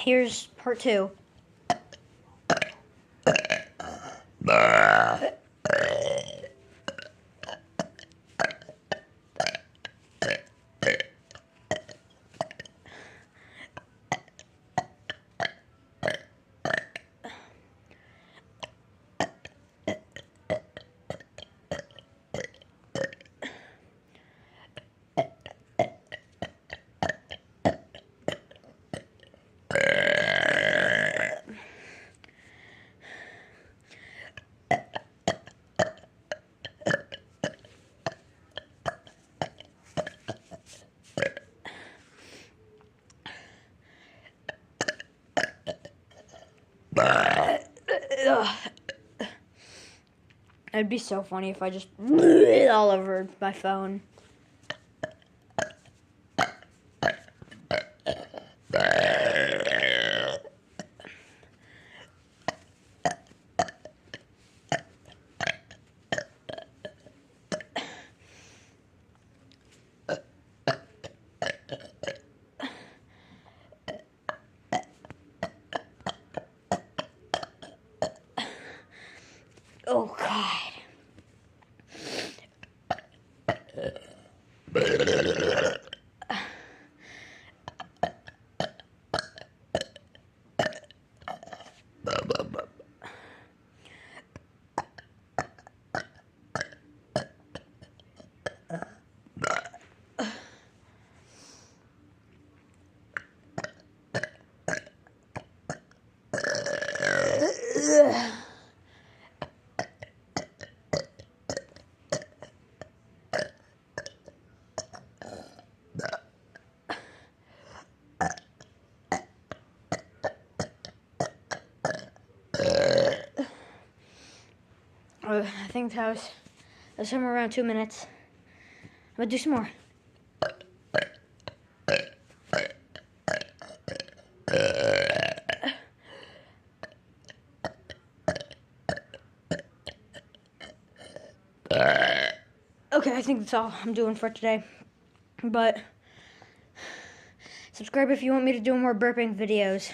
here's part 2. It'd be so funny if I just all over my phone. Oh, God. I think that was somewhere around 2 minutes. I'm gonna do some more. Okay, I think that's all I'm doing for today. But subscribe if you want me to do more burping videos.